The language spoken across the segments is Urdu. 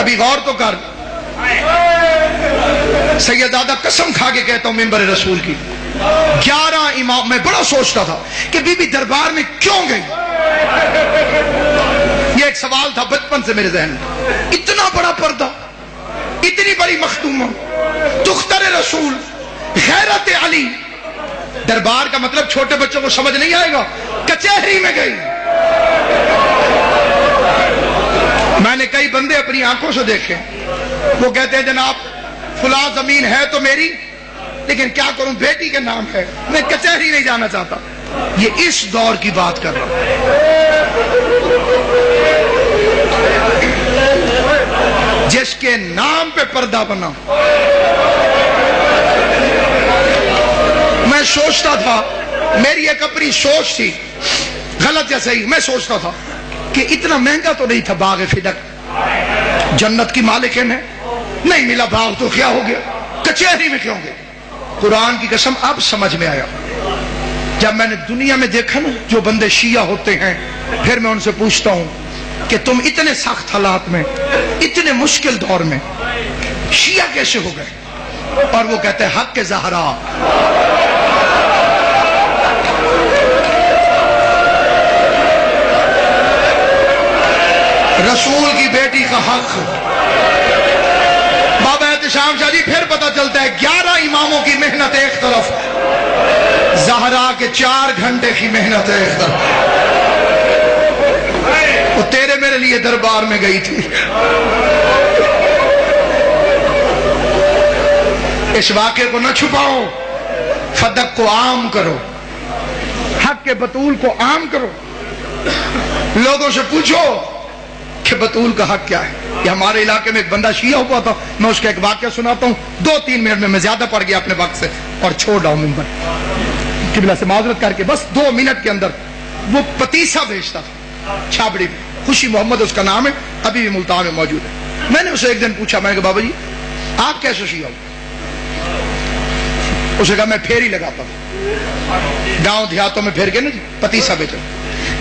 کبھی غور تو کر. سیدادہ قسم کھا کے کہتا ہوں منبر رسول کی 11 امام. میں بڑا سوچتا تھا کہ بی بی دربار میں کیوں گئی. یہ ایک سوال تھا بچپن سے میرے ذہن میں. اتنا بڑا پردہ, اتنی بڑی مختومہ, دختر رسول, غیرت علی. دربار کا مطلب چھوٹے بچوں کو سمجھ نہیں آئے گا. کچہری میں گئی. میں نے کئی بندے اپنی آنکھوں سے دیکھے, وہ کہتے ہیں جناب فلاں زمین ہے تو میری, لیکن کیا کروں بیٹی کے نام ہے, میں کچہری نہیں جانا چاہتا. یہ اس دور کی بات کر رہا ہوں. جس کے نام پہ پردہ بنا. میں سوچتا تھا, میری ایک اپنی سوچ تھی, غلط یا صحیح, میں سوچتا تھا کہ اتنا مہنگا تو نہیں تھا باغ فدق, جنت کی مالکن ہے, نہیں ملا باغ تو کیا ہو گیا, کچہری میں کیوں گئے. قرآن کی قسم اب سمجھ میں آیا. جب میں نے دنیا میں دیکھا نا جو بندے شیعہ ہوتے ہیں, پھر میں ان سے پوچھتا ہوں کہ تم اتنے سخت حالات میں, اتنے مشکل دور میں شیعہ کیسے ہو گئے؟ اور وہ کہتے ہیں حق کے زہرا. رسول کی بیٹی کا حق. بابا احتشام شاہ جی پھر پتہ چلتا ہے 11 اماموں کی محنت ایک طرف, زہرا کے 4 گھنٹے کی محنت ایک طرف. وہ تیرے میرے لیے دربار میں گئی تھی. اس واقعے کو نہ چھپاؤ, فدق کو عام کرو, حق کے بطول کو عام کرو. لوگوں سے پوچھو کہ بطول کا حق کیا ہے. یہ ہمارے علاقے میں ایک بندہ شیعہ ہوا تھا, میں اس کا ایک واقعہ سناتا ہوں 2-3 منٹ میں زیادہ پڑ گیا اپنے وقت سے اور چھوڑ رہا ہوں منبر. قبلہ سے معذرت کر کے بس 2 منٹ کے اندر. وہ پتیسا بیچتا تھا چھابڑی میں, خوشی محمد اس کا نام ہے, ابھی بھی ملتان میں موجود ہے. میں نے اسے ایک دن پوچھا, میں نے کہا بابا جی آپ کیسے شیعہ ہو؟ اسے کہا میں پھیری لگاتا تھا, گاؤں دیہاتوں میں پھیر کے نا پتیسا بیچا,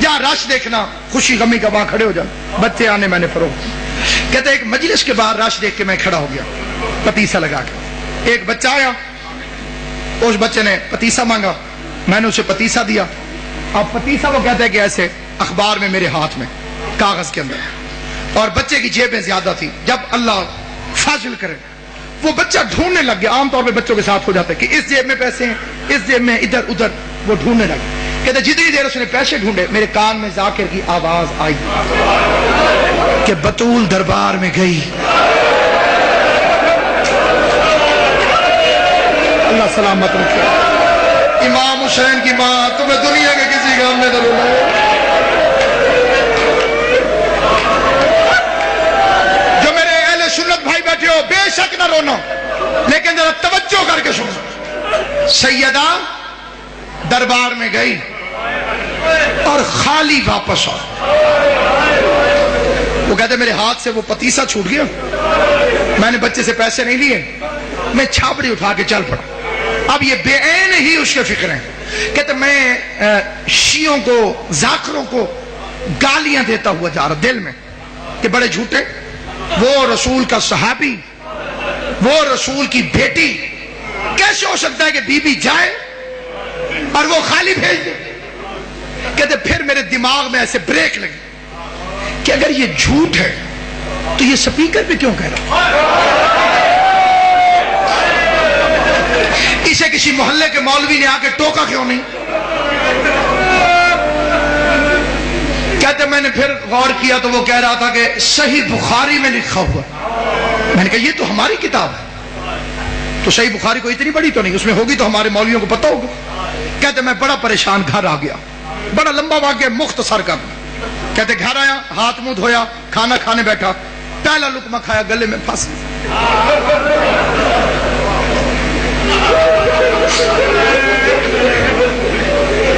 جہاں رش دیکھنا خوشی غمی کا وہاں کھڑے ہو جانا, بچے آنے میں نے فروخت. کہتے ایک مجلس کے باہر رش دیکھ کے میں کھڑا ہو گیا پتیسا لگا کے. ایک بچہ آیا, اس بچے نے پتیسا مانگا, میں نے اسے پتیسا دیا. اب پتیسا وہ کہتا ہے کہ ایسے اخبار میں میرے ہاتھ میں کاغذ کے اندر, اور بچے کی جیبیں زیادہ تھی. جب اللہ فاضل کرے وہ بچہ ڈھونڈنے لگ گیا. عام طور پہ بچوں کے ساتھ ہو جاتا ہے کہ اس جیب میں پیسے ہیں, اس جیب میں, ادھر ادھر. وہ ڈھونڈنے لگا. کہتے جتنی دیر اس نے پیسے ڈھونڈے میرے کان میں ذاکر کی آواز آئی کہ بطول دربار میں گئی. اللہ سلامت رکھے. امام حسین کی ماں تمہیں دنیا کے کسی کام میں نہ رلاؤ. جو میرے اہل سنت بھائی بیٹھے ہو بے شک نہ رونا, لیکن ذرا توجہ کر کے سنو. سیدہ دربار میں گئی اور خالی واپس آ. وہ کہتے میرے ہاتھ سے وہ پتیسا چھوٹ گیا, میں نے بچے سے پیسے نہیں لیے, میں چھاپڑی اٹھا کے چل پڑا. اب یہ بے عین ہی اس کے فکر ہیں. کہتے میں شیعوں کو, ذاکروں کو گالیاں دیتا ہوا جا رہا دل میں کہ بڑے جھوٹے, وہ رسول کا صحابی, وہ رسول کی بیٹی, کیسے ہو سکتا ہے کہ بی بی جائے اور وہ خالی بھیج دے. کہتے پھر میرے دماغ میں ایسے بریک لگی کہ اگر یہ جھوٹ ہے تو یہ سپیکر پہ کیوں کہہ رہا؟ اسے کسی محلے کے مولوی نے آ کے ٹوکا کیوں نہیں؟ کہتے میں نے پھر غور کیا تو وہ کہہ رہا تھا کہ صحیح بخاری میں لکھا ہوا. میں نے کہا یہ تو ہماری کتاب ہے, تو صحیح بخاری کو اتنی بڑی تو نہیں, اس میں ہوگی تو ہمارے مولویوں کو پتہ ہوگا. کہتے میں بڑا پریشان گھر آ گیا, بڑا لمبا واقعہ مختصر کر. کہتے گھر آیا, ہاتھ منہ دھویا, کھانا کھانے بیٹھا, پہلا لقمہ کھایا گلے میں پھنس.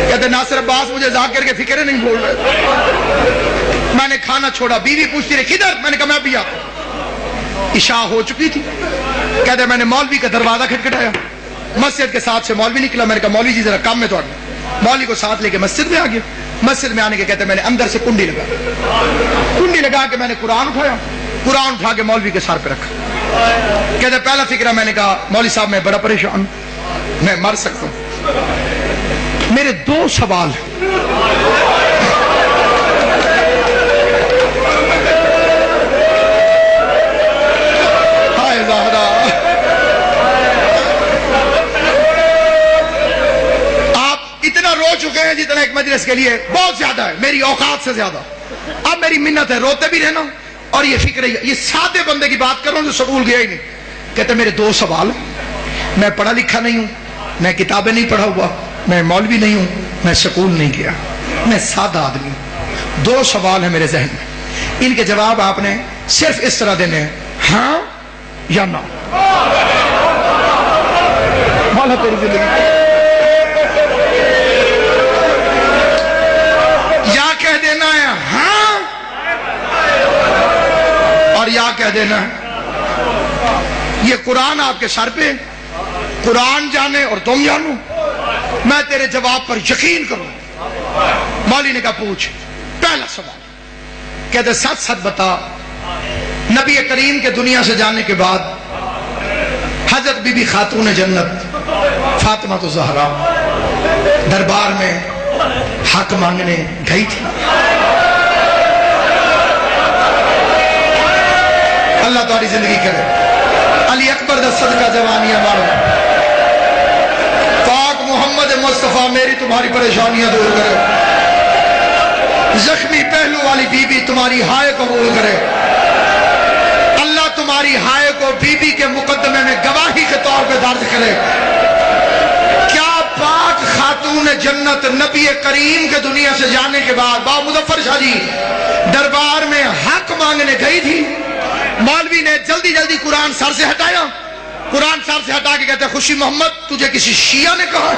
کہتے ناصر عباس مجھے ذاکر کے فکر نہیں بول رہے. میں نے کھانا چھوڑا, بیوی پوچھتی رہی کدھر, میں نے کہا میں ابھی آتا. عشاء ہو چکی تھی. کہتے میں نے مولوی کا دروازہ کھٹکھٹایا, مسجد کے ساتھ سے مولوی نکلا. میں نے کہا مولوی جی ذرا کام میں تو آنا. مولوی کو ساتھ لے کے مسجد میں آ گیا. مسجد میں آنے کے کہتے میں نے اندر سے کنڈی لگا کے میں نے قرآن اٹھایا, قرآن اٹھا کے مولوی کے سر پہ رکھا. کہتے پہلا فکرہ میں نے کہا مولوی صاحب میں بڑا پریشان ہوں, میں مر سکتا ہوں, میرے 2 سوال ہیں. رو چکے ہیں جتنا ایک مجلس کے لیے بہت زیادہ ہے, میری اوقات سے زیادہ. اب میری منت ہے روتے بھی رہنا, اور یہ فکر ہے, یہ سادے بندے کی بات کر رہا ہوں جو سکول گیا ہی نہیں. کہتے میرے 2 سوال ہیں, میں پڑھا لکھا نہیں ہوں, میں کتابیں نہیں پڑھا ہوا, میں مولوی نہیں ہوں, میں سکول نہیں گیا, میں سادہ آدمی ہوں. 2 سوال ہیں میرے ذہن میں, ان کے جواب آپ نے صرف اس طرح دینے ہیں, ہاں یا نہ. مولا تیری زندگی کہہ دینا ہے ہاں, اور یا کہہ دینا ہے یہ قرآن آپ کے سر پہ, قرآن جانے اور تم جانو, میں تیرے جواب پر یقین کروں. مولوی نے کہا پوچھ. پہلا سوال, کہتے سچ سچ بتا, نبی کریم کے دنیا سے جانے کے بعد حضرت بی بی خاتون جنت فاطمہ الزہرا دربار میں حق مانگنے گئی تھی؟ اللہ تمہاری زندگی کرے. علی اکبر دا صدقہ جوانیاں مارو, پاک محمد مصطفیٰ میری تمہاری پریشانیاں دور کرے, زخمی پہلو والی بی بی تمہاری ہائے قبول کرے. اللہ تمہاری ہائے کو بی بی کے مقدمے میں گواہی کے طور پہ درج کرے. کیا پاک خاتون جنت نبی کریم کے دنیا سے جانے کے بعد با مظفر شاہ جی دربار میں حق مانگنے گئی تھی؟ مولوی نے جلدی جلدی قرآن سر سے ہٹایا, قرآن سر سے ہٹا کے کہتے خوشی محمد تجھے کسی شیعہ نے کہا؟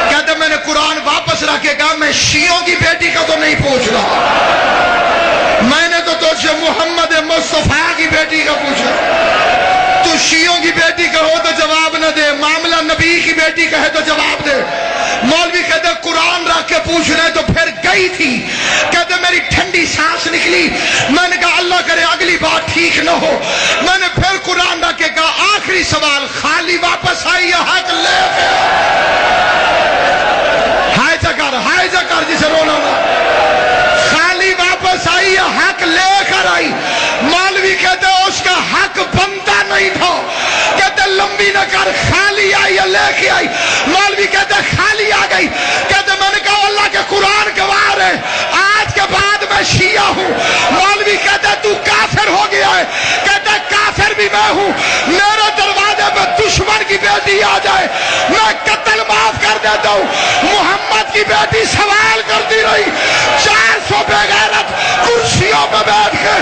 کہتے میں نے قرآن واپس رکھ کے کہا میں شیعوں کی بیٹی کا تو نہیں پوچھ رہا, میں نے تو تجھ سے محمد مصطفیٰ کی بیٹی کا پوچھا. تو شیعوں کی بیٹی کہو تو جواب نہ دے, معاملہ نبی کی بیٹی کہے تو جواب دے. مولوی کہتے قرآن رکھ کے پوچھ رہے تو پھر گئی تھی. کہتے میری ٹھنڈی سانس نکلی, میں نے کہا اللہ کرے اگلی بات ٹھیک نہ ہو. میں نے پھر قرآن رکھ کے کہا آخری سوال, خالی واپس آئی یا حق لے کے؟ ہائے جکر جسے رونا نا, خالی واپس آئی یا حق لے کر آئی؟ مولوی کہتے اس کا حق بنتا نہیں تھا. کہتے لمبی نہ کر, خالی آئی یا لے کے آئی؟ مولوی کہتے خالی آ گئی. کہتے میں نے کہا اللہ کے قرآن گواہ ہے آج کے بعد میں شیعہ ہوں. مولوی کہتے تو کافر ہو گیا ہے. کہتے کافر بھی میں ہوں, میرے دروازے پہ دشمن کی بیٹی آ جائے میں قتل معاف کر دیتا ہوں. محمد کی بیٹی سوال کرتی رہی, 400 بے غیرت کرسیوں پہ بیٹھ کے